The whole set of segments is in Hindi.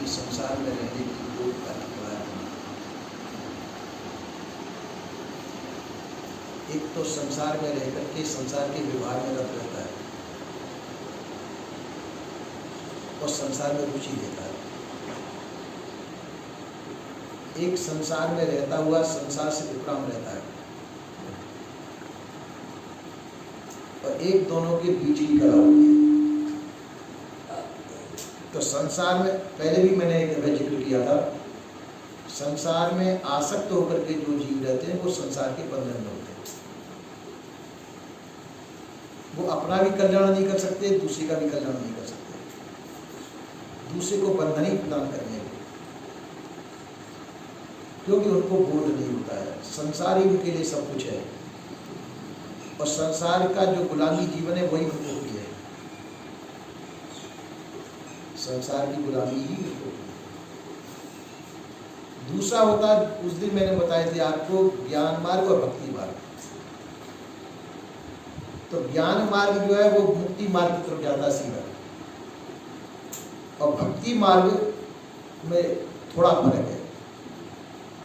संसार में रहने की कोई अभिप्राय नहीं। एक तो संसार में रह करके संसार के व्यवहार में रत रहता है और संसार में रुचि लेता है। एक संसार में रहता हुआ संसार से विपराम रहता है और एक दोनों के बीच ही खड़ा होती है। तो संसार में पहले भी मैंने एक दफा जिक्र किया था, संसार में आसक्त होकर के जो जीव रहते हैं वो संसार के बंधन में होते हैं। वो अपना भी कल्याण नहीं कर सकते, दूसरे का भी कल्याण नहीं कर सकते, दूसरे को बंधन ही प्रदान करने को, क्योंकि उनको बोध नहीं होता है। संसार ही उनके लिए सब कुछ है और संसार का जो गुलामी जीवन है वही उनको प्रिय है। संसार की गुलामी ही उनको प्रिय है। दूसरा होता है, उस दिन मैंने बताए थे आपको, ज्ञान मार्ग और भक्ति मार्ग। तो ज्ञान मार्ग जो है वो मुक्ति मार्ग की तरफ जाता है सीधा, और भक्ति मार्ग में थोड़ा फर्क है,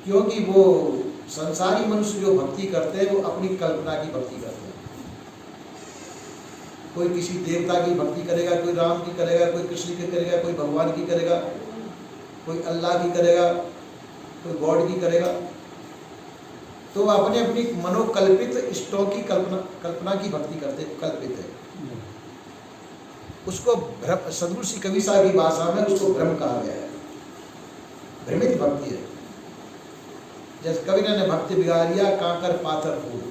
क्योंकि वो संसारी मनुष्य जो भक्ति करते हैं वो अपनी कल्पना की भक्ति करते हैं। कोई किसी देवता की भक्ति करेगा, कोई राम की करेगा, कोई कृष्ण की करेगा, कोई भगवान की करेगा, कोई अल्लाह की करेगा, कोई गॉड की करेगा। तो अपने अपनी मनोकल्पित इष्टों की कल्पना की भक्ति करते, कल्पित है। उसको भ्रम, सदगुरु श्री कबीर साहब की भाषा में उसको भ्रम कहा गया है, भ्रमित भक्ति है। जैसे कबीर ने भक्ति बिगाड़िया कांकर पाथर फूल,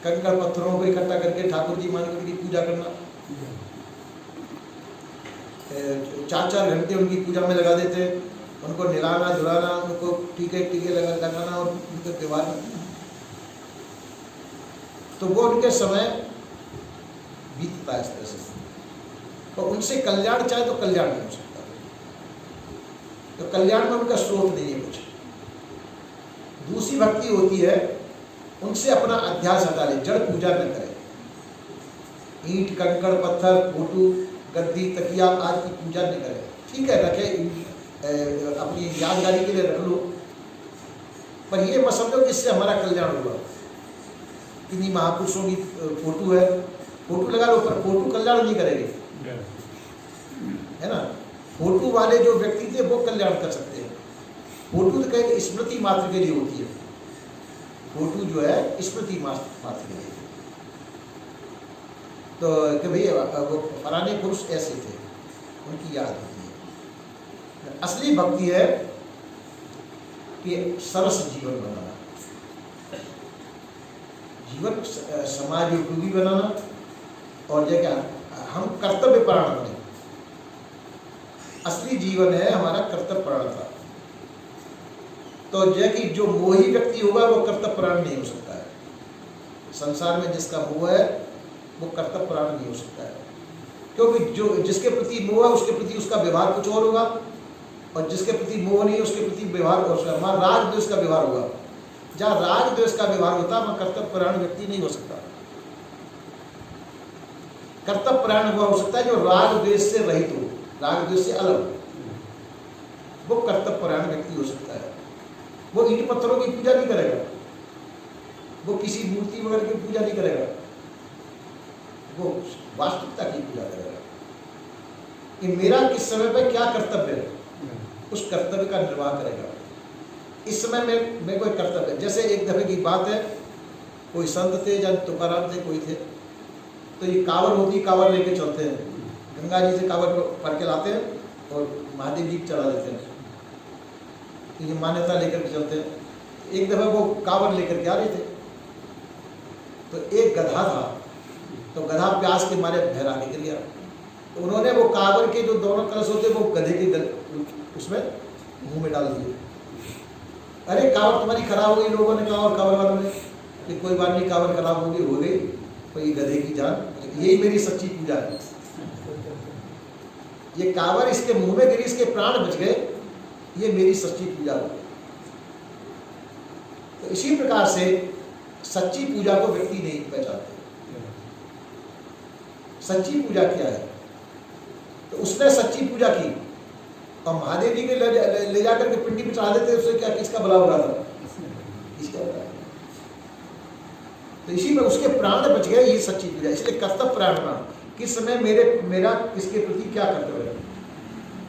कंकड़ पत्थरों को इकट्ठा करके ठाकुर जी मान करके पूजा करना, 4-4 घंटे उनकी पूजा में लगा देते, उनको निलाना धुलाना, उनको टीके लगाना और उनके व्यवहार करना। तो वो उनके समय बीतता है इस तरह से, और उनसे कल्याण चाहे तो कल्याण नहीं हो सकता, तो कल्याण में उनका स्रोत नहीं है कुछ। दूसरी भक्ति होती है, उनसे अपना अध्यास हटा ले, जड़ पूजा न करे, ईंट कंकड़ पत्थर फोटो गद्दी तकिया आदि की पूजा न करे। ठीक है, रखे, अपनी यादगारी के लिए रख लो, पर ये मत समझो कि इससे हमारा कल्याण होगा। किन्हीं महापुरुषों की फोटो है, फोटो लगा लो, पर फोटो कल्याण नहीं करेगी, है ना। फोटो वाले जो व्यक्ति थे वो कल्याण कर सकते हैं। फोटो तो कहीं स्मृति मात्र के लिए होती है, फोटो जो है स्मृति मात्र के लिए। तो कि भाई वो पुराने पुरुष ऐसे थे, उनकी याद होती है। असली भक्ति है कि सरस जीवन बनाना, जीवन समाज उपयोगी बनाना, और जो क्या हम कर्तव्य परायण बने। असली जीवन है हमारा कर्तव्य परायणता। तो कि जो मोही व्यक्ति होगा वो कर्तव्य परायण नहीं हो सकता है। संसार में जिसका मोह है वो कर्तव्य परायण नहीं हो सकता है, क्योंकि जो जिसके प्रति मोह है उसके प्रति उसका व्यवहार कुछ और होगा, और जिसके प्रति मोह नहीं है उसके प्रति व्यवहार और वहाँ राग द्वेष का व्यवहार होगा। जहाँ राग द्वेष का व्यवहार होता है वहाँ कर्तव्य परायण व्यक्ति नहीं हो सकता। कर्तव्य परायण हुआ हो सकता है जो राग द्वेष से रहित हो, राग द्वेष से अलग, वो कर्तव्य परायण व्यक्ति हो सकता है। वो ईंट पत्थरों की पूजा नहीं करेगा, वो किसी मूर्ति वगैरह की पूजा नहीं करेगा, वो वास्तविकता की पूजा करेगा कि मेरा किस समय पर क्या कर्तव्य है, उस कर्तव्य का निर्वाह करेगा। इस समय में मैं कोई कर्तव्य, जैसे एक दफे की बात है, कोई संत थे या तुकाराम थे, कोई थे, तो ये कांवर होती, कांवर लेके चलते हैं, गंगा जी से कांवर भर के लाते हैं और महादेव जी चढ़ा देते हैं, ये मान्यता लेकर के चलते हैं। एक दफा वो कांवर लेकर के आ रहे थे, तो एक गधा था, तो गधा प्यास के मारे बहरा के गिर गया। तो उन्होंने वो कांवर के जो दोनों कलश होते वो गधे के उसमें मुंह में डाल दिए। अरे कांवर तुम्हारी खराब हो गई, लोगों ने कहा, और कांवर वालों ने कि कोई बात नहीं, कांवर खराब हो गई, तो ये गधे की जान, यही मेरी सच्ची पूजा है। ये कांवर इसके मुंह में गिरी, इसके प्राण बच गए, ये मेरी सच्ची पूजा हो। तो इसी प्रकार से सच्ची पूजा को व्यक्ति नहीं पहचानते। सच्ची पूजा क्या है? तो उसने सच्ची पूजा की, और महादेव जी के ले जाकर के पिंडी पे चढ़ा देते, उससे क्या किसका भला हो रहा था? इसका भला। तो इसी में उसके प्राण बच गए, ये सच्ची पूजा। इसलिए कर्तव्य प्राण किस समय मेरा किसके प्रति क्या कर्तव्य है?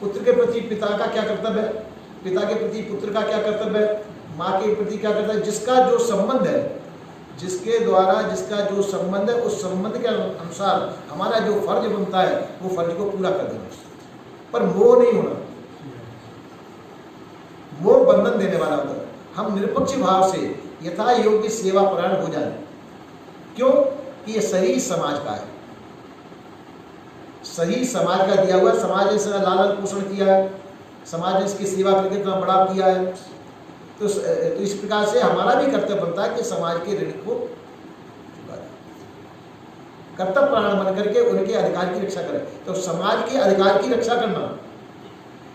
पुत्र के प्रति पिता का क्या कर्तव्य है, पिता के प्रति पुत्र का क्या कर्तव्य है, माँ के प्रति क्या कर्तव्य है। जिसका जो संबंध है, जिसके द्वारा जिसका जो संबंध है, उस संबंध के अनुसार हमारा जो फर्ज बनता है वो फर्ज को पूरा कर देना, पर मोह नहीं होना। मोह बंधन देने वाला होता है। हम निरपेक्ष भाव से यथा योग्य सेवा परायण हो जाए। क्यों? कि ये सही समाज का है, सही समाज का दिया हुआ। समाज ने इसका लालन पोषण किया है, समाज ने इसकी सेवा करके इतना बड़ा किया है। तो इस प्रकार से हमारा भी कर्तव्य बनता है कि समाज के ऋण को चुका दें, कर्तव्य प्राण बन करके उनके अधिकार की रक्षा करें। तो समाज के अधिकार की रक्षा करना,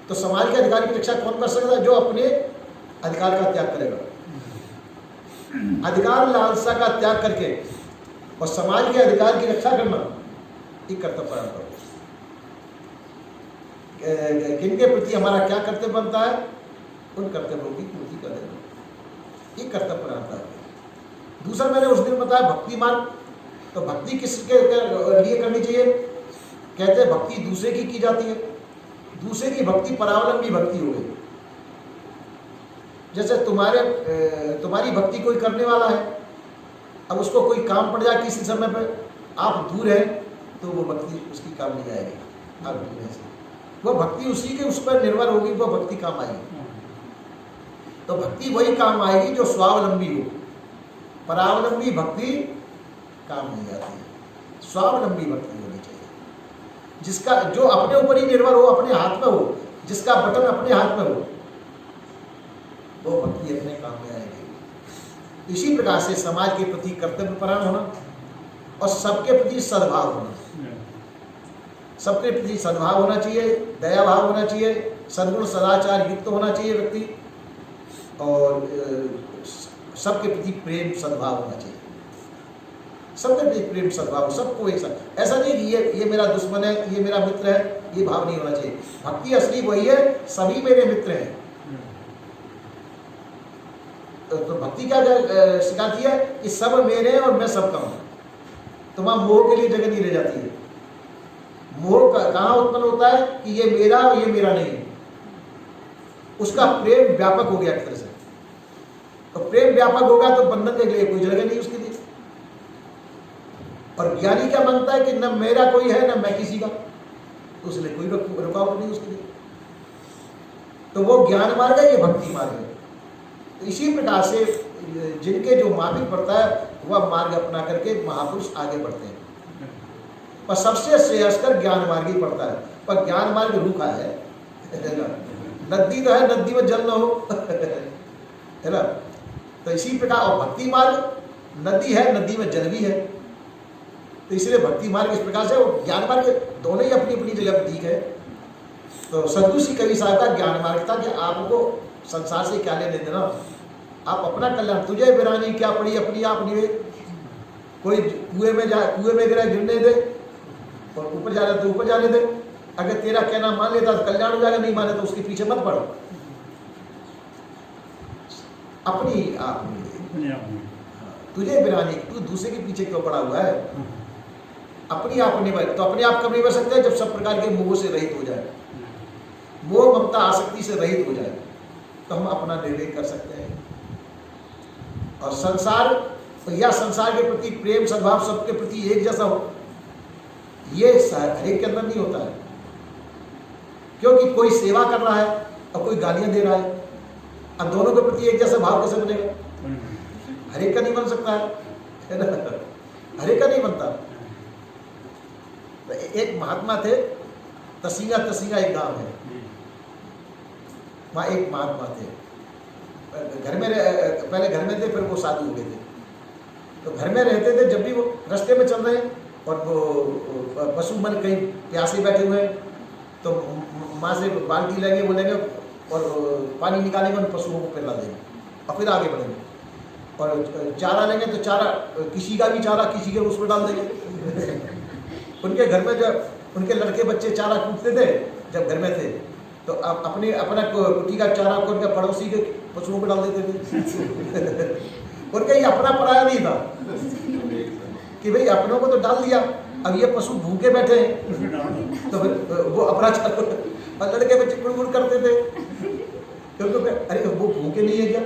तो समाज के अधिकार की रक्षा कौन कर सकता है? जो अपने अधिकार का त्याग करेगा। अधिकार लालसा का त्याग करके और समाज के अधिकार की रक्षा करना, ये कर्तव्य प्राण करो। किनके प्रति हमारा क्या कर्तव्य बनता है, उन कर्तव्यों की पूर्ति कर देना, ये कर्तव्य प्राण है। दूसरा मैंने उस दिन बताया भक्ति मार्ग। तो भक्ति किसके लिए करनी चाहिए? कहते हैं भक्ति दूसरे की जाती है। दूसरे की भक्ति परावलंबी भक्ति हो गई। जैसे तुम्हारी भक्ति कोई करने वाला है, अब उसको कोई काम पड़ जाए किसी समय पे, आप दूर हैं तो वो भक्ति उसकी काम नहीं आएगी। आप दूर हैं, वो भक्ति उसी के उस पर निर्भर होगी, वो भक्ति काम आएगी। तो भक्ति वही काम आएगी जो स्वावलंबी हो। परावलंबी भक्ति काम नहीं आती है। स्वावलंबी भक्ति होनी चाहिए, जिसका जो अपने ऊपर ही निर्भर हो, अपने हाथ में हो, जिसका बटन अपने हाथ में हो, वो भक्ति अपने काम में आएगी। इसी प्रकार से समाज के प्रति कर्तव्य परायण होना और सबके प्रति सद्भाव होना। सबके प्रति सद्भाव होना चाहिए, दया भाव होना चाहिए, सद्गुण सदाचार युक्त होना चाहिए व्यक्ति, और सबके प्रति प्रेम सद्भाव होना चाहिए। सबके प्रति प्रेम सद्भाव, सबको एक साथ। ऐसा नहीं कि ये मेरा दुश्मन है, ये मेरा मित्र है, ये भाव नहीं होना चाहिए। भक्ति असली वही है, सभी मेरे मित्र हैं। तो भक्ति क्या सिखाती है कि सब मेरे हैं और मैं सबका हूं। तुम्हारा मोह के लिए जगह नहीं रह जाती है। मोह कहाँ उत्पन्न होता है कि ये मेरा और ये मेरा नहीं। उसका प्रेम व्यापक हो गया एक तरह से। तो प्रेम व्यापक होगा तो बंधन के लिए कोई जगह नहीं उसके लिए। और ज्ञानी क्या मानता है कि न मेरा कोई है न मैं किसी का, तो उसके लिए कोई रुकावट नहीं उसके लिए। तो वो ज्ञान मार्ग है, ये भक्ति मार्ग है। तो इसी प्रकार से जिनके जो मार्ग पड़ता है वह मार्ग अपना करके महापुरुष आगे बढ़ते हैं। पर सबसे श्रेयस्कर ज्ञान मार्ग ही पड़ता है। पर ज्ञान मार्ग रूखा है, नदी तो है, नदी में जल न हो, है ना। तो इसी प्रकार और भक्ति मार्ग नदी है, नदी में जल भी है। तो इसलिए भक्ति मार्ग इस प्रकार से और ज्ञान मार्ग दोनों ही अपनी अपनी जगह पर ठीक है। तो सद्गुरु श्री कबीर साहब का ज्ञान मार्ग था कि आपको संसार से क्या लेने देना, आप अपना कल्याण। तुझे बिरानी क्या पड़ी अपनी आप निवे। कोई कुएं में गिरा गिरने दे, और ऊपर जा रहा तो ऊपर जाने दे। अगर तेरा कहना मान लेता तो कल्याण हो जाएगा, नहीं माने तो उसके पीछे मत पड़ो। अपनी आप तुझे बिरानी, तू दूसरे के पीछे क्यों पड़ा हुआ है? अपनी आप नहीं बन। तो अपने आप कब नहीं बन सकते? जब सब प्रकार के मोह से रहित हो जाए, मोह ममता आसक्ति से रहित हो जाए, तो हम अपना निर्णय कर सकते हैं। और संसार या संसार के प्रति प्रेम सद्भाव सबके प्रति एक जैसा हो, ये हरेक के अंदर नहीं होता है। क्योंकि कोई सेवा कर रहा है और कोई गालियां दे रहा है। अब दोनों के प्रति एक जैसा भाव कैसे बनेगा? हरेक का नहीं बन सकता है ना, हरेक का नहीं बनता। तो एक महात्मा थे, तसिंगा एक गांव है, वहाँ एक महात्मा थे। घर में पहले घर में थे, फिर वो साधु हो गए थे। तो घर में रहते थे, जब भी वो रास्ते में चल रहे हैं और वो पशु मन कहीं प्यासे बैठे हुए हैं, तो माँ से बाल्टी लेंगे, वो लेंगे और पानी निकालेंगे, उन पशुओं को पिला देंगे और फिर आगे बढ़ेंगे। और चारा लेंगे तो चारा, किसी का भी चारा किसी के उसमें डाल देंगे। उनके घर में जब उनके लड़के बच्चे चारा कूटते थे जब घर में थे, तो अपने अपना कुटी का चारा को उनके पड़ोसी के पशुओं को डाल देते थे। उनका ये अपना पराया नहीं था कि भाई अपनों को तो डाल दिया, अब ये पशु भूखे बैठे हैं तो फिर वो अपना चारा, और लड़के बच्चे गुड़ करते थे क्योंकि अरे वो भूखे नहीं है क्या,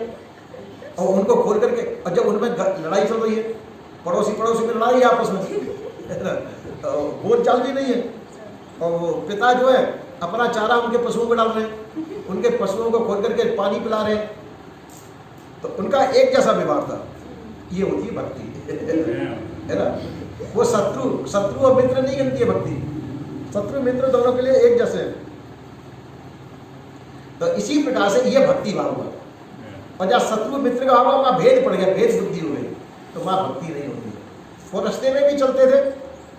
और उनको खोल करके, और जब उनमें लड़ाई चल रही है, पड़ोसी में लड़ाई है आपस में, बोल चाल भी नहीं है, और वो पिता जो है अपना चारा उनके पशुओं को डाल रहे हैं, उनके पशुओं को खोल करके पानी पिला रहे हैं, तो उनका एक जैसा व्यवहार था। ये होती है भक्ति, है ना। वो शत्रु और मित्र नहीं गिनती है भक्ति, शत्रु मित्र दोनों के लिए एक जैसे हैं। तो इसी प्रकार से ये भक्ति भाव हुआ, और जहाँ शत्रु मित्र का भाव हुआ वहाँ भेद पड़ गया, भेद बुद्धि हो गई, तो वहाँ भक्ति नहीं होती है। वो रास्ते में भी चलते थे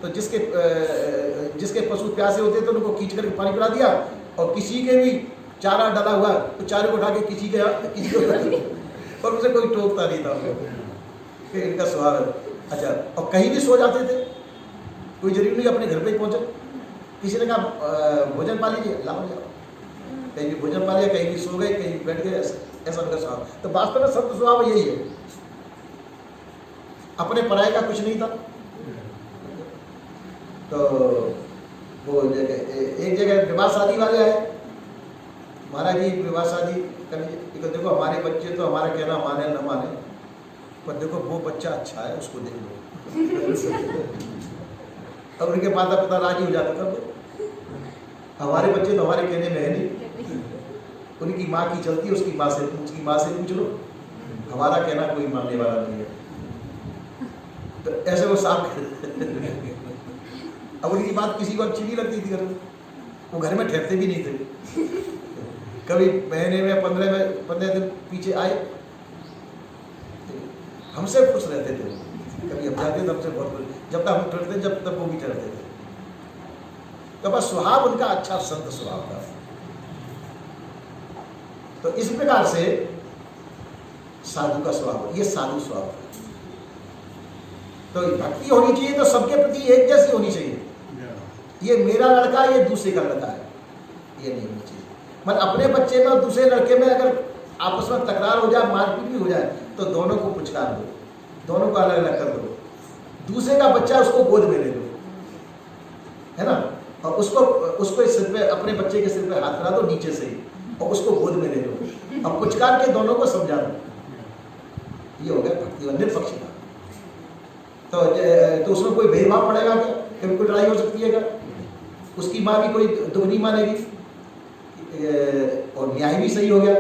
तो जिसके पशु प्यासे होते थे तो उनको खींच करके पानी पिला दिया, और किसी के भी चारा डाला हुआ तो चारे को उठा के किसी को और उसे कोई टोकता नहीं था कि इनका स्वभाव है। अच्छा, और कहीं भी सो जाते थे, कोई जरूरी नहीं अपने घर पे ही पहुंचे, किसी ने कहा भोजन पा लीजिए, लाओ जाओ, कहीं भी भोजन पा लिया, कहीं भी सो गए, कहीं बैठ गए, ऐसा उनका स्वभाव। तो वास्तव में संत स्वभाव यही है, अपने पराये का कुछ नहीं था। तो वो एक जगह विवाह शादी वाले आए, महाराज जी विवाह शादी कर लीजिए, देखो हमारे बच्चे तो हमारा कहना माने न माने, पर देखो वो बच्चा अच्छा है उसको देख लो। अब उनके माता पिता राजी हो जाते थे, हमारे बच्चे तो हमारे कहने में है नहीं, उनकी माँ की चलती है, उसकी माँ से पूछ लो, हमारा कहना कोई मानने वाला नहीं है। तो ऐसे वो साफ अब उनकी बात किसी को अच्छी नहीं लगती थी, घर में वो घर में ठहरते भी नहीं थे। कभी महीने में 15 दिन पीछे आए, हमसे खुश रहते थे, कभी हम जाते थे हमसे बहुत खुश, जब तक हम ठहरते जब तक वो भी ठहरते थे। तो बस स्वभाव उनका अच्छा संत स्वभाव था। तो इस प्रकार से साधु का स्वभाव, ये साधु स्वभाव है। तो भक्ति होनी चाहिए तो सबके प्रति एक जैसी होनी चाहिए, ये मेरा लड़का ये दूसरे का लड़का है, ये नहीं होनी चाहिए। मतलब अपने बच्चे में और दूसरे लड़के में अगर आपस में तकरार हो जाए, मारपीट भी हो जाए, तो दोनों को पुचकार दो, दोनों को अलग अलग कर दो, दूसरे का बच्चा उसको गोद में ले लो, है ना, और उसको सिर पे, अपने बच्चे के सिर पे हाथ करा दो नीचे से ही, और उसको गोद में ले लो, और पुचकार के दोनों को समझा दो। ये हो गया भक्ति, निष्पक्षता। तो उसमें कोई भेदभाव पड़ेगा क्या? कभी कोई लड़ाई हो सकती है क्या? उसकी माँ भी कोई दुख नहीं मानेगी, और न्याय भी सही हो गया।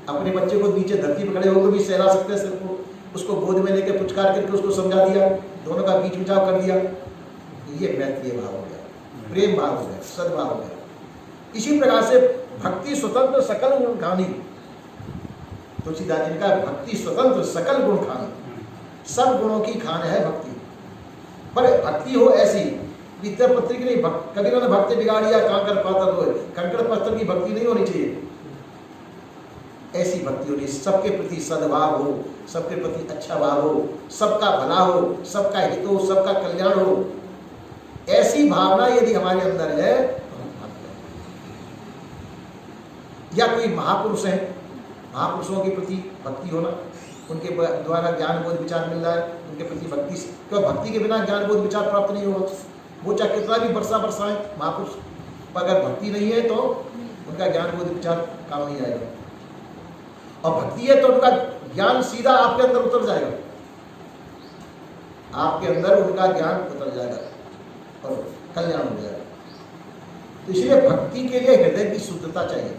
अपने बच्चे को नीचे धरती पर खड़े होकर भी सहला सकते हैं सिर को, उसको गोद में लेकर पुचकार करके उसको समझा दिया, दोनों का बीच बचाव कर दिया। ये मैत्रीय भाव हो गया, प्रेम भाव हो गया, सद्भाव हो गया। इसी प्रकार से भक्ति स्वतंत्र सकल गुण खानी, तुलसीदास जी ने कहा भक्ति स्वतंत्र सकल गुण खानी, सब गुणों की खान है भक्ति। पर भक्ति हो ऐसी पत्थर पत्थर की नहीं, कभी उन्होंने भक्ति बिगाड़िया कांकर पातर हो, कंकड़ पत्थर की भक्ति नहीं होनी चाहिए। ऐसी भक्ति होनी, सबके प्रति सद्भाव हो, सबके प्रति अच्छा भाव हो, सबका भला हो, सबका हित हो, सबका कल्याण हो। ऐसी भावना यदि हमारे अंदर है तो हम भक्त हैं। या कोई महापुरुष है, महापुरुषों के प्रति भक्ति होना, उनके द्वारा ज्ञान बोध विचार मिल रहा है, उनके प्रति भक्ति, क्यों भक्ति के बिना ज्ञान बोध विचार प्राप्त नहीं होगा। वो चाहे कितना भी बरसाएं महापुरुष, पर अगर भक्ति नहीं है तो उनका ज्ञान बोध विचार काम नहीं आएगा। और भक्ति है तो उनका ज्ञान सीधा आपके अंदर उतर जाएगा, आपके अंदर उनका ज्ञान उतर जाएगा और कल्याण हो जाएगा। तो इसलिए भक्ति के लिए हृदय की शुद्धता चाहिए।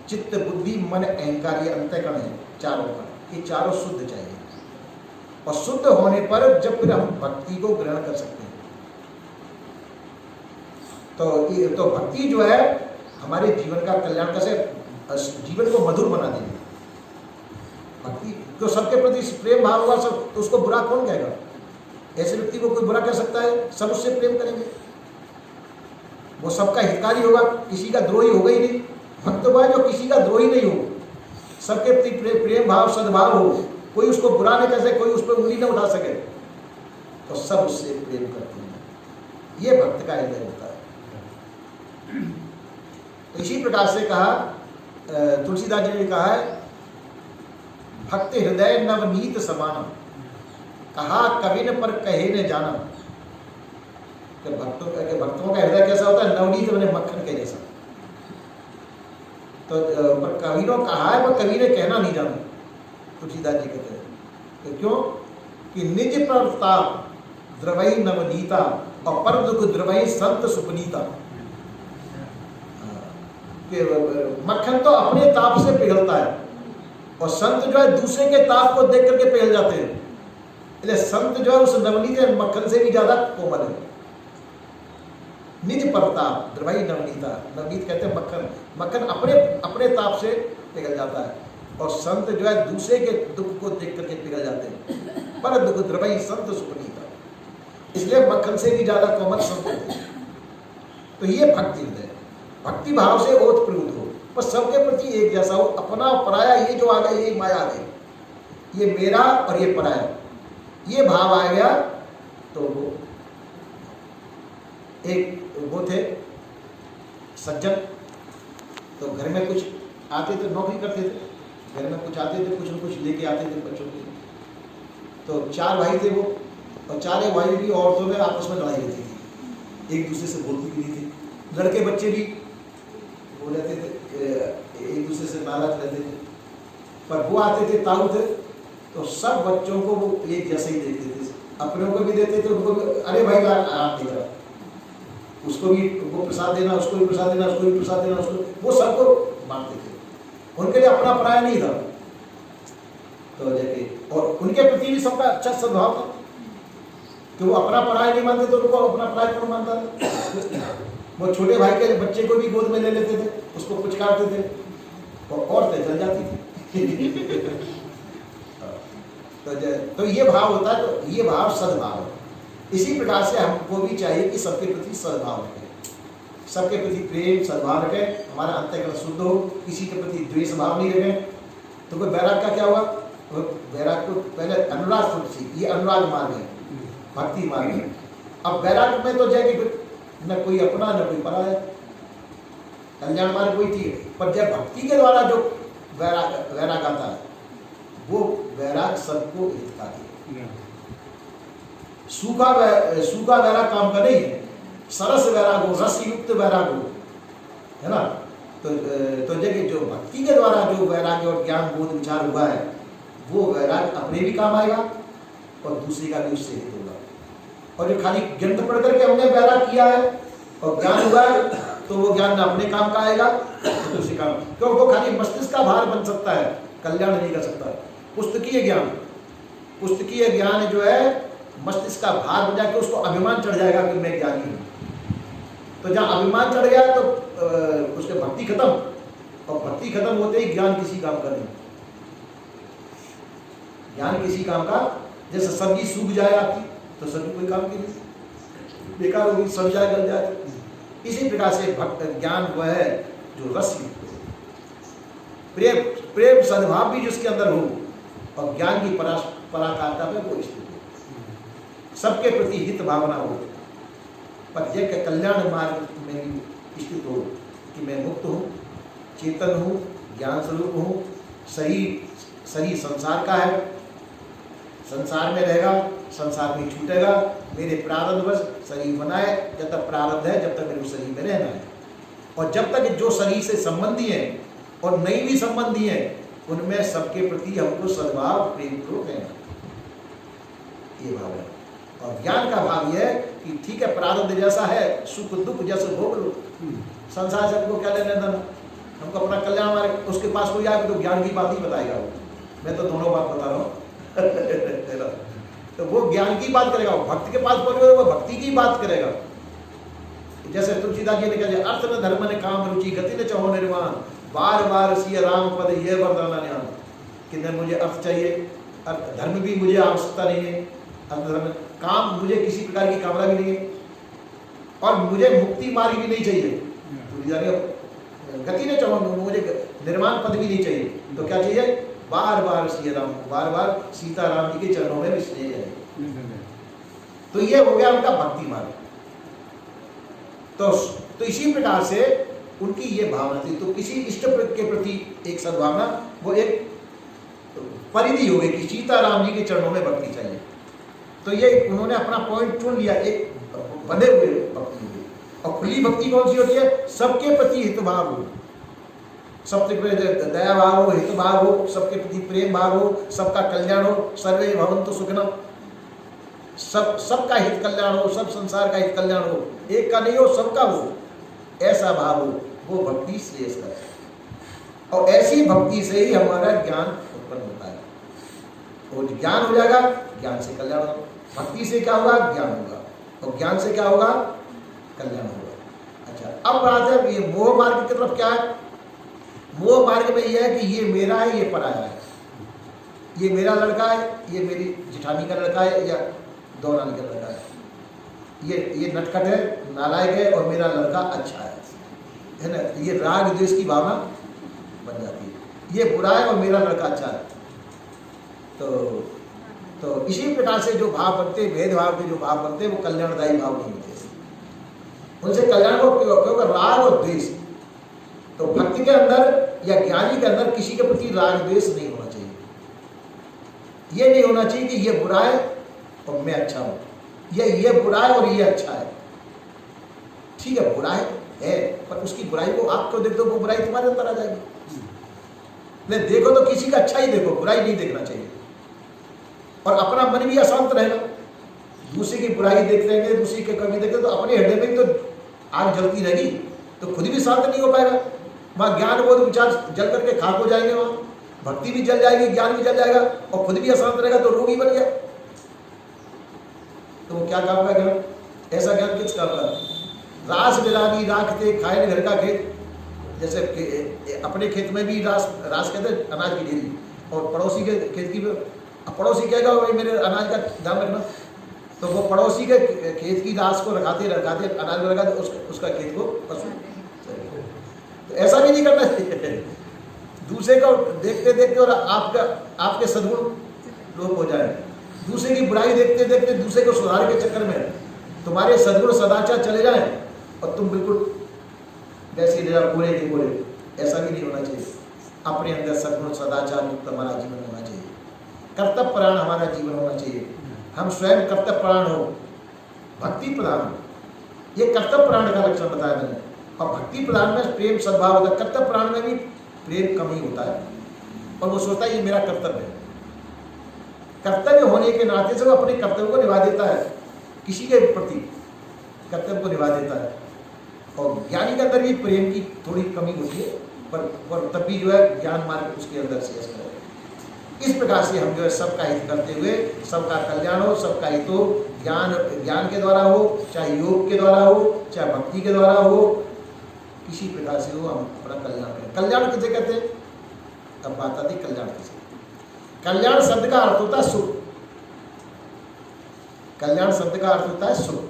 चित्त बुद्धि मन अहंकार, ये अंतःकरण है चारों का, ये चारों शुद्ध चाहिए। और शुद्ध होने पर जब फिर हम भक्ति को ग्रहण कर सकते हैं। तो भक्ति जो है हमारे जीवन का कल्याण, कैसे जीवन को मधुर बना देगी भक्ति। तो सबके प्रति प्रेम भाव होगा सब, तो उसको बुरा कौन कहेगा? ऐसे व्यक्ति को कोई बुरा कह सकता है? सब उससे प्रेम करेंगे, वो सबका हितकारी होगा, किसी का द्रोही होगा ही नहीं। भक्त वह जो किसी का द्रोही नहीं हो, सबके प्रति प्रेम भाव सद्भाव हो, कोई उसको बुरा नहीं कर सके, कोई उस पर उंगली न उठा सके, तो सब उससे प्रेम करते हैं। ये भक्त का हृदय होता है। तो इसी प्रकार से कहा, तुलसीदास जी ने कहा है, भक्ति हृदय नवनीत समानम, कहा कविन पर कहे न जानम। कि भक्तों का हृदय कैसा होता है? नवनीत मैंने मक्खन के जैसा। तो पर कविनों कहा है, पर कवि ने कहना नहीं जाना। तुलसीदास जी कहते हैं तो क्यों कि निज प्रताप द्रवई नवनीता और पर दुख द्रवई संत सुपनीता। कि मक्खन तो अपने ताप से पिघलता है और संत जो है दूसरे के ताप को देख करके पिघल जाते हैं। इसलिए संत जो है उस नवनीत मक्खन से भी ज्यादा कोमल है। निज प्रताप द्रवई नवनीता, नवनीत कहते हैं मक्खन, मक्खन अपने अपने ताप से पिघल जाता है और संत जो है दूसरे के दुख को देख करके पिघल जाते हैं। पर दुख द्रवई संत सुपनीता, इसलिए मक्खन से भी ज्यादा कोमल संत होते हैं। तो ये भक्ति हृदय, भक्ति भाव से ओत प्रवृत्त हो, पर सबके प्रति एक जैसा हो। अपना पराया, ये जो आ गया ये माया आ गई, ये मेरा और ये पराया, ये भाव आ गया। तो वो एक वो थे सज्जन, तो घर में कुछ आते थे, नौकरी करते थे, घर में कुछ आते थे, कुछ न कुछ लेके आते थे बच्चों के लिए। तो 4 भाई थे वो, और 4 भाई भी औरतों में आपस में लड़ाई रहती थी, एक दूसरे से बोलती भी नहीं थी। लड़के बच्चे भी वो रहते थे, एक दूसरे से नाराज रहते थे। पर वो आते थे, ताऊ थे, तो सब बच्चों को वो एक जैसे ही देखते थे, अपनों को भी देते थे, उनको भी, अरे भाई आराम दे रहा, उसको भी वो प्रसाद देना, उसको भी प्रसाद देना, उसको भी प्रसाद देना, उसको, वो सबको बांटते थे। उनके लिए अपना पराया नहीं था। तो जाके और उनके प्रति भी सबका अच्छा सद्भाव था कि वो अपना पराया नहीं मानते, तो उनको अपना पराया कौन मानता था। वो छोटे भाई के बच्चे को भी गोद में ले लेते थे, उसको पुचकारते थे, और जल जाती थी। तो ये भाव होता है, तो ये भाव सद्भाव है। इसी प्रकार से हमको भी चाहिए कि सबके प्रति सद्भाव रखें, सबके प्रति प्रेम सद्भाव रखें, हमारा अंतःकरण शुद्ध हो, किसी के प्रति द्वेष भाव नहीं रखें। तो कोई वैराग का क्या हुआ? वैराग को पहले अनुराग तुलसी, ये अनुराग मार्ग है, भक्ति मार्ग है। अब वैराग में तो जाएगी न कोई अपना न कोई पराया, कल्याण मार्ग कोई थी। पर जब भक्ति के द्वारा जो वैराग आता है, वो वैराग सबको हितकारी है। सूखा वैराग काम का नहीं है, सरस वैराग हो, रस युक्त वैराग हो, है ना। तो जगह जो भक्ति के द्वारा जो वैराग्य और ज्ञान बोध विचार हुआ है, वो वैराग अपने भी काम आएगा और दूसरे का भी उससे हित होगा। और जो खाली ग्रंथ पढ़ करके हमने वैराग किया है और ज्ञान हुआ है, तो वो ज्ञान न अपने काम का आएगा तो दूसरे काम, क्यों? वो खाली मस्तिष्क का भार बन सकता है, कल्याण नहीं कर सकता। पुस्तकीय ज्ञान जो है मस्तिष्क का भार हो जाके उसको अभिमान चढ़ जाएगा कि मैं ज्ञानी हूँ। तो जहाँ अभिमान चढ़ गया तो उसके भक्ति खत्म, और भक्ति खत्म होते ही ज्ञान किसी काम का नहीं। ज्ञान किसी काम का, जैसे सब्जी सूख जाए आपकी, तो सब्जी कोई काम की नहीं, बेकार होगी, सड़ जाए, गल जाए। इसी प्रकार से भक्त ज्ञान वह है जो रस युक्त हो, प्रेम सद्भाव भी जिसके अंदर हो, और ज्ञान की पराकाष्ठा पे वो स्थित हो, सबके प्रति हित भावना हो, पर यह कल्याण मार्ग में स्थित हो कि मैं मुक्त हूँ, चेतन हूँ, ज्ञान स्वरूप हूँ, शरीर संसार का है, संसार में रहेगा, संसार में छूटेगा, मेरे प्रारब्धवश शरीर बनाए, जब तक प्रारब्ध है, जब तक मेरे उस शरीर में रहना है। और जब तक जो शरीर से संबंधी है और नई भी संबंधी है, उनमें सबके प्रति हमको सद्भाव प्रेम को रहना, ये भाव है। और ज्ञान का भाव यह है कि ठीक है, प्रारब्ध जैसा है, सुख दुख जैसे भोग लो, संसार से हमको क्या लेने देना, हमको अपना कल्याण हमारे, उसके पास कोई आए तो ज्ञान की बात ही बताएगा वो, मैं तो दोनों बात बता रहा हूँ। तो वो ज्ञान की बात करेगा, भक्त के पास बोलेगा वो भक्ति की बात करेगा। जैसे तुलसीदास जी ने कहा, अर्थ न धर्म ने काम रुचि गति न चाहो निर्वाण, बार बार सिय राम पद ये वरदाना ध्यान। कि न मुझे अर्थ चाहिए, अर्थ धर्म भी मुझे आवश्यकता नहीं है, अर्थ धर्म काम मुझे किसी प्रकार की कामना भी नहीं है, और मुझे मुक्ति मार्ग भी नहीं चाहिए, गति न चाहो, मुझे निर्माण पद भी नहीं चाहिए। तो क्या चाहिए? बार बार सिय राम, बार बार सीता राम जी के चरणों में स्नेह है। तो ये हो गया उनका भक्ति मार्ग। तो इसी प्रकार से उनकी ये भावना थी। तो किसी इष्ट के प्रति एक सद्भावना, वो एक परिधि हो गई कि सीताराम जी के चरणों में भक्ति चाहिए। तो ये उन्होंने अपना पॉइंट चुन लिया, एक बंधे हुए भक्ति हो गई। और खुली भक्ति कौन सी होती है? सबके प्रति हितभाव हो, सबके प्रति दया भाव हो, हित भाव हो, सबके प्रति प्रेम भाव हो, सबका कल्याण हो, सर्वे भवन्तु सुखिनः, सबका हित कल्याण हो, सब संसार का हित कल्याण हो, एक का नहीं हो सबका हो, ऐसा भाव हो, वो भक्ति श्रेष्ठ है। और ऐसी भक्ति से ही हमारा ज्ञान उत्पन्न होता है। और ज्ञान हो जाएगा, ज्ञान से कल्याण होगा। भक्ति से क्या होगा? ज्ञान होगा। और ज्ञान से क्या होगा? कल्याण होगा। अच्छा, अब बात है ये मोह मार्ग की तरफ। क्या है मोह मार्ग में? यह है कि ये मेरा है, ये पराया है, ये मेरा लड़का है, ये मेरी जिठानी का लड़का है या दौरानी का लड़का है, ये नटखट है, नालायक है, और मेरा लड़का अच्छा है ना। ये राग द्वेष की भावना बन जाती है। ये बुरा है और मेरा लड़का अच्छा है। तो इसी प्रकार से जो भाव बनते, भेदभाव के जो भाव बनते, वो कल्याणदायी भाव नहीं होते। उनसे कल्याण को क्योंकि राग और द्वेष, तो भक्ति के अंदर या ज्ञानी के अंदर किसी के प्रति राग द्वेष नहीं होना चाहिए। ये नहीं होना चाहिए कि ये बुरा है और मैं अच्छा हूं, ये बुरा है और ये अच्छा है। ठीक है, बुरा है पर उसकी बुराई को आप क्यों देखते हो? वो बुराई तुम्हारे अंदर आ जाएगी। नहीं देखो तो किसी का अच्छा ही देखो, बुराई नहीं देखना चाहिए। और अपना मन भी अशांत रहेगा। दूसरे की बुराई देखते रहेंगे, दूसरी की कमी देखते, तो अपने हृदय में तो आग जलती रहेगी, तो खुद भी शांत नहीं हो पाएगा। वहाँ ज्ञान बोध विचार जल करके खाक हो जाएंगे, वहाँ भक्ति भी जल जाएगी, ज्ञान भी जल जाएगा, और खुद भी अशांत रहेगा तो रोगी बन गया। तो वो क्या काम का ज्ञान? ऐसा ज्ञान किस काम का? रास बिरानी राखते खाए घर का खेत। जैसे अपने खेत में भी रास कहते अनाज की ढेरी, और पड़ोसी के खेत की, पड़ोसी कहेगा भाई मेरे अनाज का ध्यान रखना, तो वो पड़ोसी के खेत की रास को रखाते अनाज में रखाते, उसका खेत को पशु। तो ऐसा भी नहीं करना चाहिए। दूसरे को देखते देखते और आपके सद्गुण लोप हो जाए। दूसरे की बुराई देखते देखते दूसरे को सुधार के चक्कर में तुम्हारे सद्गुण सदाचार चले जाए और तुम बिल्कुल वैसे बोले नहीं बोले। ऐसा भी नहीं होना चाहिए। अपने अंदर सद्गुण सदाचार युक्त हमारा जीवन होना चाहिए। कर्तव्य परायण हमारा जीवन होना चाहिए। हम स्वयं कर्तव्य परायण हो, भक्ति प्रधान हो। ये कर्तव्य परायण का लक्षण बताया मैंने। और भक्ति प्रधान में प्रेम सद्भाव होता है। कर्तव्य परायण में भी प्रेम कम ही होता है, और वो सोचता है ये मेरा कर्तव्य है। कर्तव्य होने के नाते से वो अपने कर्तव्य को निभा देता है, किसी के प्रति कर्तव्य को निभा देता है। और ज्ञानी के अंदर भी प्रेम की थोड़ी कमी होती है, पर तब भी जो है ज्ञान मार्ग उसके अंदर से है। इस प्रकार से हम जो है सबका हित करते हुए, सबका कल्याण हो, सबका हित हो, ज्ञान के द्वारा हो, चाहे योग के द्वारा हो, चाहे भक्ति के द्वारा हो, किसी प्रकार से हो, हम अपना कल्याण करें। कल्याण किसे कहते हैं? अब बात आती कल्याण किसे। कल्याण शब्द का अर्थ होता है सुख। कल्याण शब्द का अर्थ होता है सुख।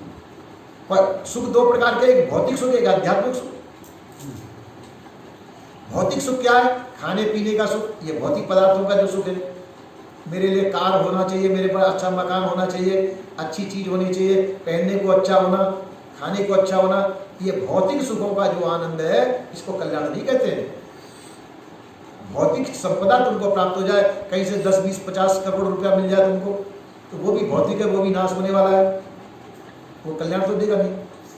पर सुख दो प्रकार के, एक भौतिक सुख, एक आध्यात्मिक सुख। भौतिक सुख क्या है? खाने पीने का सुख, ये भौतिक पदार्थों का जो सुख है। मेरे लिए कार होना चाहिए, मेरे पास अच्छा मकान होना चाहिए, अच्छी चीज होनी चाहिए, पहनने को अच्छा होना, खाने को अच्छा होना, ये भौतिक सुखों का जो आनंद है, इसको कल्याण नहीं कहते हैं। भौतिक संपदा तुमको प्राप्त हो जाए, कहीं से 10, 20, 50 करोड़ रुपया मिल जाए तुमको, तो वो भी भौतिक है, वो भी नाश होने वाला है। वो कल्याण तो देगा नहीं,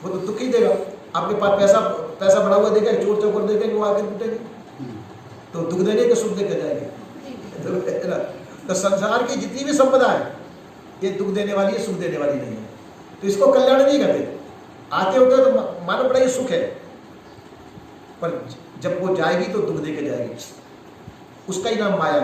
वो तो दुख ही देगा। आपके पास पैसा बड़ा हुआ देगा, चोर चौकर देखेंगे, वो आके लूटेंगे, तो दुख देने के सुख देकर जाएंगे। तो संसार की जितनी भी संपदा है, ये दुख देने वाली है, सुख देने वाली नहीं है। तो इसको कल्याण नहीं कहते। आते होते तो मानो बड़ा ये सुख है, पर जब वो जाएगी तो दुख देकर जाएगी। उसका ही नाम माया है।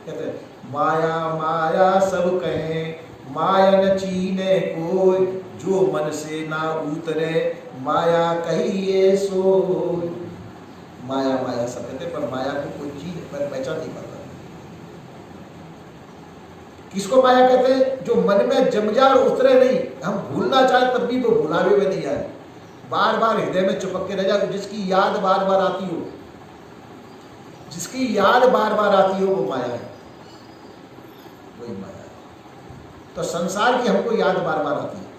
कहते हैं माया माया सब कहें, माया न चीने कोई, जो मन से ना उतरे, माया कहिए सोई। माया माया सब कहते, पर माया को कोई चीज पहचान नहीं पाता। किसको माया कहते हैं? जो मन में जम जाए और उतरे नहीं। हम भूलना चाहे तब भी वो भुलावे में नहीं आए, बार बार हृदय में चिपक के रह जाए। जिसकी याद बार बार आती हो, जिसकी याद बार बार आती हो, वो माया है, वही माया है। तो संसार की हमको याद बार बार आती है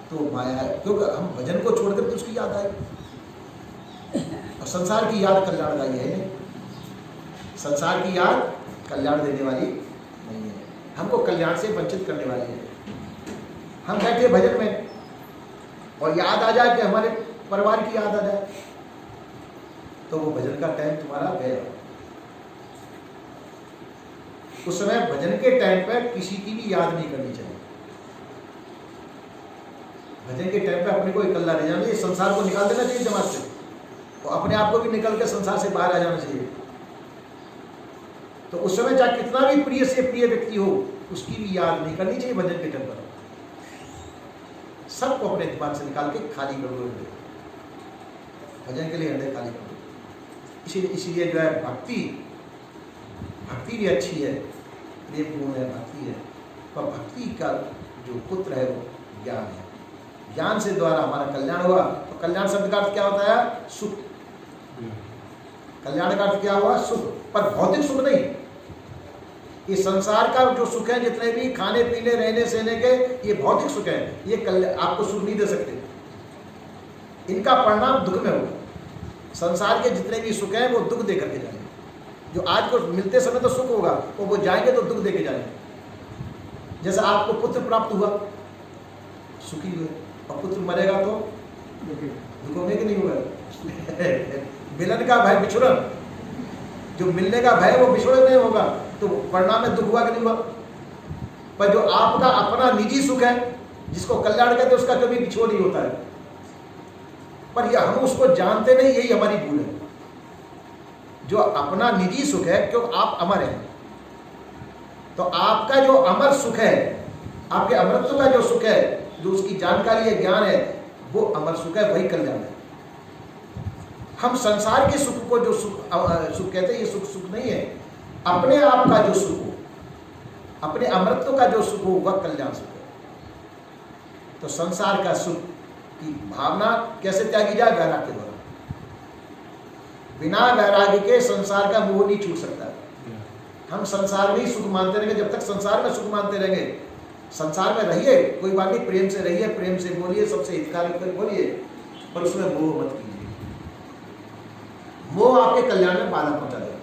तो माया है, क्योंकि हम भजन को छोड़कर तो उसकी याद आएगी। और संसार की याद कल्याणदायी है नहीं, संसार की याद कल्याण देने वाली नहीं है, हमको कल्याण से वंचित करने वाली है। हम बैठे भजन में और याद आ जाए कि हमारे परिवार की याद आ जाए, तो वो भजन का टाइम तुम्हारा गया। उस समय भजन के टाइम पर किसी की भी याद नहीं करनी चाहिए। भजन के टाइम पे अपने को इकल्ला रह जाना चाहिए, संसार को निकाल देना चाहिए दिमाग से, और अपने आप को भी निकल के संसार से बाहर आ जाना चाहिए। तो उस समय चाहे कितना भी प्रिय से प्रिय व्यक्ति हो, उसकी भी याद नहीं करनी चाहिए भजन के टाइम पर। सबको अपने दिमाग से निकाल के खाली कर दो, भजन के लिए हृदय खाली कर दो। इसीलिए जो है भक्ति भी अच्छी है, प्रेम पूर्ण है, भक्ति है, पर भक्ति का जो पुत्र है वो ज्ञान है। ज्ञान से द्वारा हमारा कल्याण हुआ। तो कल्याण शब्द का अर्थ क्या होता है? सुख। कल्याण का अर्थ क्या हुआ? सुख, पर भौतिक सुख नहीं। ये संसार का जो सुख है, जितने भी खाने पीने रहने सहने के, ये भौतिक सुख है, ये आपको सुख नहीं दे सकते। इनका परिणाम दुख में होगा। संसार के जितने भी सुख हैं वो दुख दे करके जाएंगे। जो आज को मिलते समय तो सुख होगा, और वो जाएंगे तो दुख देके जाएंगे। जैसे आपको पुत्र प्राप्त हुआ, सुखी हुए, और पुत्र मरेगा तो दुख होने के नहीं हुआ। मिलन का भय बिछुड़न, जो मिलने का भय वो बिछुड़न नहीं होगा, तो परिणाम में दुख हुआ कि नहीं हुआ। पर जो आपका अपना निजी सुख है, जिसको कल्याण कहते हैं, उसका कभी बिछोड़ नहीं होता है। पर यह हम उसको जानते नहीं, यही हमारी भूल है। जो अपना निजी सुख है, क्योंकि आप अमर हैं, तो आपका जो अमर सुख है, आपके अमरत्व का जो सुख है, जो उसकी जानकारी है, ज्ञान है, वो अमर सुख है, वही कल्याण है। हम संसार के सुख को जो सुख कहते हैं, ये सुख नहीं है। अपने आप का जो सुख हो, अपने अमरत्व का जो सुख हो, वह कल्याण सुख है। तो संसार का सुख की भावना कैसे त्यागी जाए? वैराग्य के द्वारा। बिना वैराग्य के संसार का मोह नहीं छूट सकता। हम संसार में ही सुख मानते रहेंगे, जब तक संसार में सुख मानते रहेंगे। संसार में रहिए, कोई बात नहीं, प्रेम से रहिए, प्रेम से बोलिए, सबसे हितकारी कर बोलिए, पर उसमें मोह मत कीजिए। मोह आपके कल्याण में बाधा पहुंचा देगा।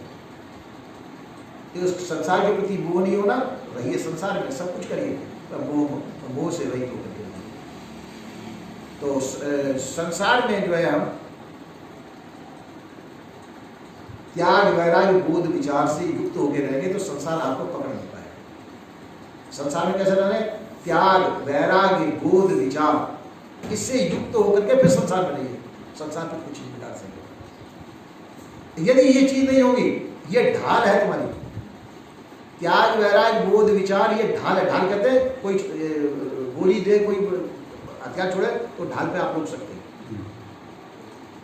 तो उस संसार के प्रति मोह नहीं होना, रहिए संसार में, सब कुछ करिए, पर मोह से रहित होकर के। तो संसार में जो है हम त्याग वैराग्य बोध विचार से युक्त होकर रहेंगे, तो संसार आपको पकड़ नहीं पाएगा। संसार में कैसे रहना है? त्याग वैराग्य बोध विचार, इससे युक्त होकर के फिर संसार में रहिए। संसार पर कुछ नहीं बिगाड़ सकते। यदि ये चीज नहीं होगी, ये ढाल है तुम्हारी, त्याग वैराग्य बोध विचार, ये ढाल है। ढाल कहते हैं कोई गोली दे, कोई हथियार छोड़े, तो ढाल पे आप रुक सकते हैं।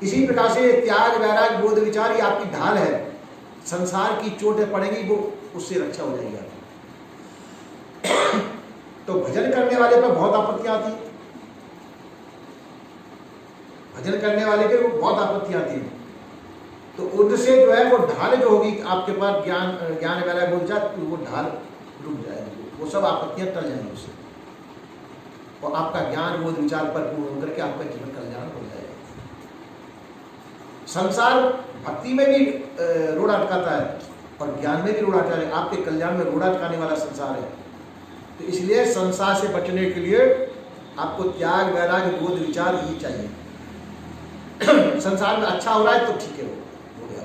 इसी प्रकार से त्याग वैराग्य बोध विचार, ये आपकी ढाल है। संसार की चोटें पड़ेंगी, वो उससे रक्षा हो जाएगी आपकी। तो भजन करने वाले पर बहुत आपत्तियां आती हैं। भजन करने वाले के बहुत आपत्तियां आती हैं। तो उनसे जो है वो ढाल जो होगी आपके पास, ज्ञान वैराग्य बोध विचार, वो ढाल रुक जाएगी, वो सब आपत्तियां टल जाएंगी उससे, और आपका ज्ञान बोध विचार पर पूर्ण होकर के आपका जीवन कल्याण हो जाएगा। संसार भक्ति में भी रोड़ा अटकाता है, और ज्ञान में भी रोड़ा अटकाता है। आपके कल्याण में रोड़ा अटकाने वाला संसार है। तो इसलिए संसार से बचने के लिए आपको त्याग वैराग्य बोध विचार ही चाहिए। संसार में अच्छा हो रहा है तो ठीक है, हो गया,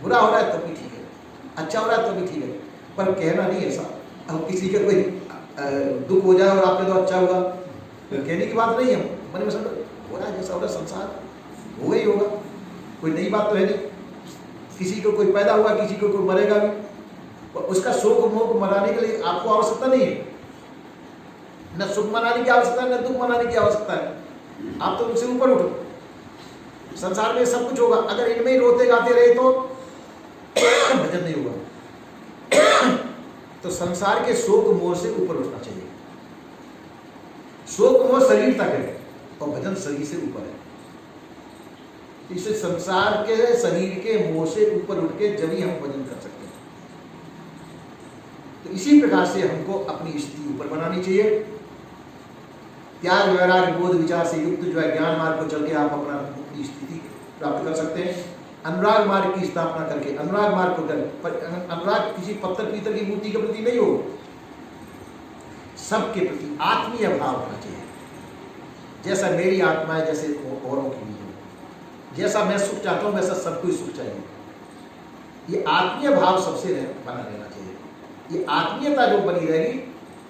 बुरा हो रहा है तब भी ठीक है, अच्छा हो रहा है तब भी ठीक है, पर कहना नहीं ऐसा। अब किसी के कोई दुख हो जाए और आपने तो अच्छा हुआ, कहने की बात नहीं है। मन में समझो, हो रहा है जैसा हो रहा है, संसार होगा ही होगा, कोई नई बात तो है नहीं। किसी को कोई पैदा हुआ, किसी को कोई मरेगा भी, और उसका शोक मोह को मनाने के लिए आपको आवश्यकता नहीं है। न सुख मनाने की आवश्यकता है, न दुख मनाने की आवश्यकता है। आप तो उनसे ऊपर उठो। संसार में सब कुछ होगा, अगर इनमें ही रोते गाते रहे तो भजन नहीं होगा। तो संसार के शोक मोह से ऊपर उठना चाहिए। शोक मोह शरीर तक है, और भजन शरीर से ऊपर है। इसे संसार के शरीर के मोह से ऊपर उठ के जब ही हम भजन कर सकते हैं। तो इसी प्रकार से हमको अपनी स्थिति ऊपर बनानी चाहिए। त्याग वैराग्य बोध विचार से युक्त जो है ज्ञान मार्ग को चल के आप अपनी स्थिति प्राप्त कर सकते हैं। अनुराग मार्ग की स्थापना करके अनुराग मार्ग को पर अनुराग किसी पत्थर पीतल की मूर्ति के प्रति नहीं हो, सबके प्रति आत्मीय भाव होना चाहिए। जैसा मेरी आत्मा है जैसे औरों की भी हो, जैसा मैं सुख चाहता हूं वैसा सबको सुख चाहिए। ये आत्मीय भाव सबसे बना रहना चाहिए। ये आत्मीयता जो बनी रहेगी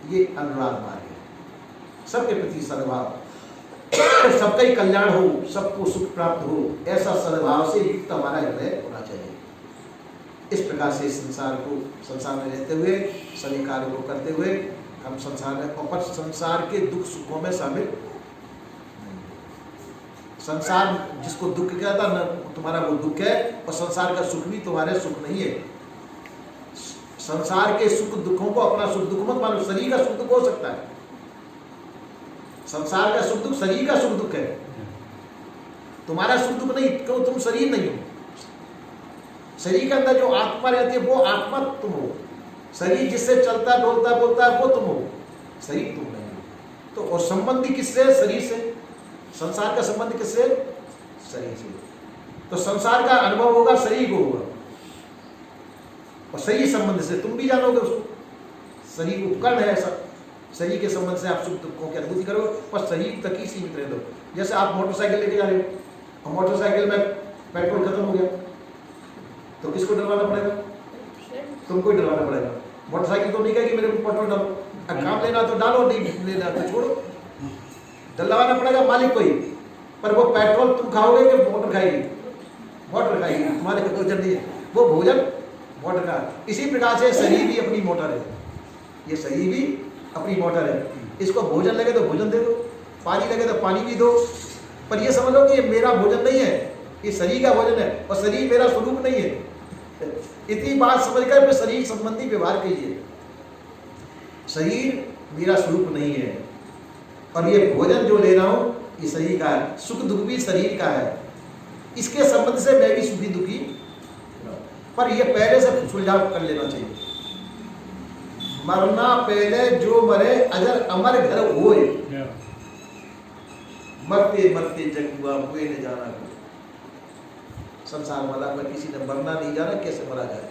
ये अनुराग मार्ग है। सबके प्रति सद्भाव, सबका ही कल्याण हो, सबको सुख प्राप्त हो, ऐसा सद्भाव से युक्त हमारा हृदय होना चाहिए। इस प्रकार से संसार में रहते हुए सभी कार्य को करते हुए हम संसार में और संसार के दुख सुखों में शामिल नहीं। संसार जिसको दुख कहता न तुम्हारा वो दुख है, और संसार का सुख भी तुम्हारे सुख नहीं है। संसार के सुख दुखों को अपना सुख दुख मत मानो। शरीर का सुख दुख हो सकता है, संसार का सुख दुख शरीर का सुख दुख है, तुम्हारा सुख दुख नहीं, क्यों तुम शरीर नहीं हो। शरीर के अंदर जो आत्मा रहती है वो आत्मा तुम हो। शरीर जिससे चलता डोलता बोलता है वो तुम हो, शरीर तुम नहीं हो। तो और संबंधी किससे? शरीर से। संसार का संबंध किससे? शरीर से। तो संसार का अनुभव होगा शरीर को होगा, और शरीर संबंध से तुम भी जानोगे उसको। शरीर उपकरण है, शरीर के संबंध से आप सुख दुखों की अनुभूति करोगे, पर शरीर तक ही सीमित रह दो। जैसे आप मोटरसाइकिल लेके जा रहे हो और मोटरसाइकिल में पेट्रोल खत्म हो गया तो किसको डरवाना पड़ेगा? तुमको ही डरवाना पड़ेगा। मोटरसाइकिल तो नहीं कहेगी मेरे को पेट्रोल डालो, काम लेना तो डालो, नहीं लेना तो छोड़ो। डलवाना पड़ेगा मालिक को ही। पर वो पेट्रोल तुम खाओगे कि मोटर खाएगी? मोटर खाएगी। तुम्हारे भोजन नहीं है, वो भोजन मोटर का। इसी प्रकार से शरीर भी अपनी मोटर है, ये शरीर भी अपनी मोटर है। इसको भोजन लगे तो भोजन दे दो, पानी लगे तो पानी भी दो, पर ये समझ लो कि ये मेरा भोजन नहीं है, ये शरीर का भोजन है, और शरीर मेरा स्वरूप नहीं है। इतनी बात समझकर फिर शरीर संबंधी व्यवहार कीजिए। शरीर मेरा स्वरूप नहीं है, और ये भोजन जो ले रहा हूं ये शरीर का है, सुख दुख भी शरीर का है, इसके संबंध से मैं भी सुखी दुखी। पर ये पहले से सुलझाव कर लेना चाहिए। मरना पहले जो मरे अजर अमर घर होए, मरते मरते जग हुआ हुए ने जाना। संसार वाला में किसी ने मरना नहीं जाना, कैसे मरा जाए।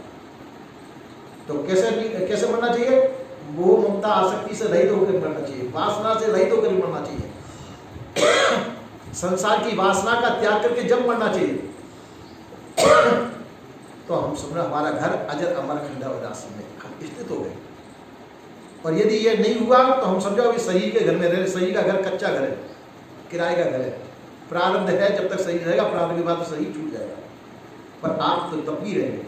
तो कैसे मरना चाहिए? वो ममता आसक्ति से रहित होकर मरना चाहिए, वासना से रहित होकर मरना चाहिए। संसार की वासना का त्याग करके जब मरना चाहिए तो हम समझो हमारा घर अजर अमर खंडा उदासी में स्थित हो गए। और यदि ये नहीं हुआ तो हम समझो अभी शरीर के घर में रहे। शरीर का घर कच्चा घर है, किराए का घर है, प्रारब्ध है, जब तक शरीर रहेगा प्रारब्ध के बाद तो शरीर छूट जाएगा। पर आप तो तब भी रहेंगे,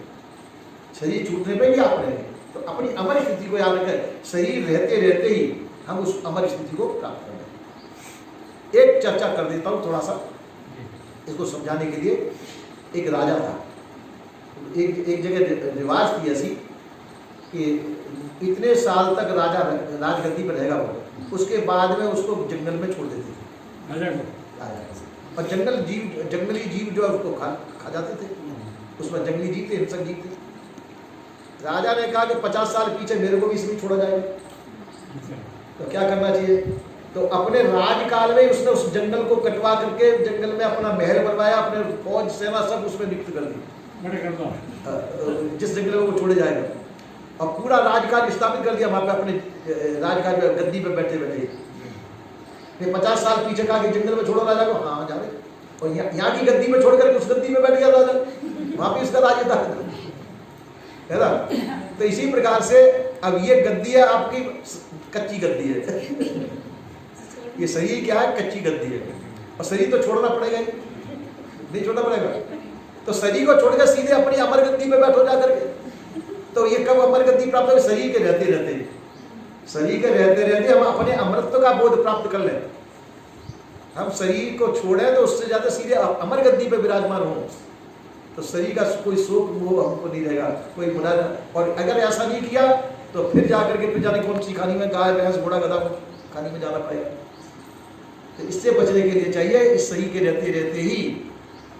शरीर छूटने पर भी आप रहेंगे। तो अपनी अमर स्थिति को याद रखें, शरीर रहते रहते ही हम उस अमर स्थिति को प्राप्त कर लें। एक चर्चा कर देता हूँ थोड़ा सा इसको समझाने के लिए। एक राजा था, एक जगह रिवाज थी ऐसी कि इतने साल तक राजा राजगद्दी पर रहेगा वो, उसके बाद में उसको जंगल में छोड़ देते थे राजा को। और जंगली जीव जो है उसको खा जाते थे, उसमें जंगली जीव थे, हिंसक जीव थे। राजा ने कहा कि 50 साल पीछे मेरे को भी इसमें छोड़ा जाएगा, तो क्या करना चाहिए? तो अपने राजकाल में उसने उस जंगल को कटवा करके जंगल में अपना महल बनवाया, अपने फौज सेना सब उसमें नियुक्त कर दी, जिस जंगल में वो छोड़े जाएगा, और पूरा राजकाज स्थापित कर दिया वहां पे अपने राजकाज में गद्दी पे बैठे बैठे। 50 साल पीछे कहा कि जंगल में छोड़ो राजा को, हाँ जा रहे। और यहाँ की गद्दी में छोड़ करके उस गद्दी में बैठ गया राजा, वहां पे उसका राज है ना। तो इसी प्रकार से अब ये गद्दी है आपकी कच्ची गद्दी है। ये शरीर क्या है? कच्ची गद्दी है, और शरीर तो छोड़ना पड़ेगा ही, नहीं छोड़ना पड़ेगा। तो शरीर को छोड़कर सीधे अपनी अमर गद्दी पे बैठो जाकर के। तो ये कब अमर गद्दी प्राप्त हो? शरीर के रहते रहते, शरीर के रहते रहते हम अपने अमरत्व का बोध प्राप्त कर लें। हम शरीर को छोड़े तो उससे ज्यादा सीधे अमर गद्दी पे विराजमान हो, तो शरीर का कोई शोक वो हमको नहीं रहेगा, कोई बुरा। और अगर ऐसा नहीं किया तो फिर जाकर के फिर जाने कौन सी खानी में, गाय भैंस घोड़ा गधा खानी में जाना पड़ेगा। तो इससे बचने के लिए चाहिए इस शरीर के रहते रहते ही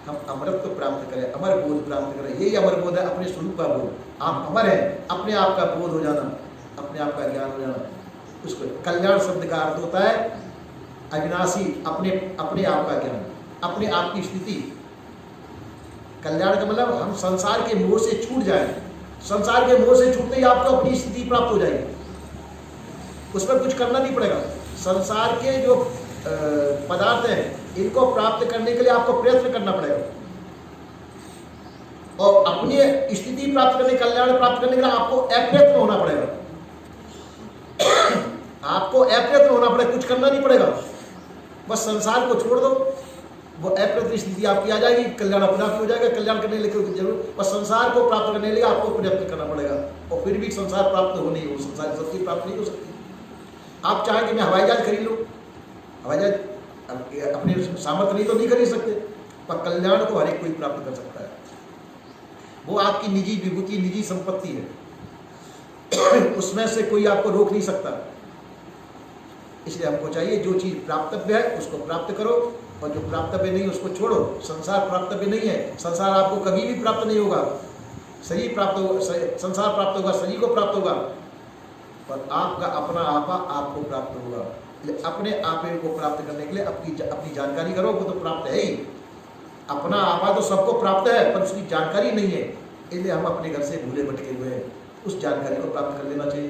हम अमरत्व प्राप्त करें, अमर बोध प्राप्त करें। यही अमर बोध है, अपने स्वरूप का बोध। आप अमर हैं, अपने आप का बोध हो जाना, अपने आप का ज्ञान हो जाना। उसको कल्याण शब्द का अर्थ होता है अविनाशी, अपने आप का ज्ञान, अपने आप की स्थिति। कल्याण का मतलब हम संसार के मोह से छूट जाएं। संसार के मोह से छूटते ही आपको अपनी स्थिति प्राप्त हो जाएगी, उसमें कुछ करना नहीं पड़ेगा। संसार के जो पदार्थ हैं इनको प्राप्त करने के लिए आपको प्रयत्न करना पड़ेगा, और अपनी स्थिति प्राप्त करने, कल्याण प्राप्त करने के लिए आपको अप्रयत्न होना पड़ेगा। आपको अप्रयत्न होना पड़ेगा, कुछ करना नहीं पड़ेगा, बस संसार को छोड़ दो, वो अप्रयत्न स्थिति आपकी आ जाएगी, कल्याण अपने आप हो जाएगा। कल्याण करने के लिए जरूर बस संसार को प्राप्त करने के लिए आपको प्रयत्न करना पड़ेगा, और फिर भी संसार प्राप्त हो नहीं, वो संसार शक्ति प्राप्त नहीं हो सकती। आप चाहें कि मैं हवाई जहाज खरीद लूँ, हवाई जहाज अपने सामर्थ्य नहीं तो नहीं खरीद सकते, पर कल्याण को हर एक कोई प्राप्त कर सकता है। वो आपकी निजी विभूति, निजी संपत्ति है, उसमें से कोई आपको रोक नहीं सकता। इसलिए हमको चाहिए जो चीज़ प्राप्तव्य है उसको प्राप्त करो, और जो प्राप्तव्य नहीं उसको छोड़ो। संसार प्राप्तव्य नहीं है, संसार आपको कभी भी प्राप्त नहीं होगा। शरीर प्राप्त होगा, संसार प्राप्त होगा, शरीर को प्राप्त होगा, पर आपका अपना आपा आपको प्राप्त होगा। अपने आपे को प्राप्त करने के लिए अपनी जानकारी करो, वो तो प्राप्त है ही। अपना आपा तो सबको प्राप्त है, पर उसकी जानकारी नहीं है, इसलिए हम अपने घर से भूले भटके हुए हैं। उस जानकारी को प्राप्त कर लेना चाहिए।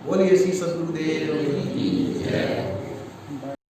बोलिए श्री सद्गुरुदेव की जय।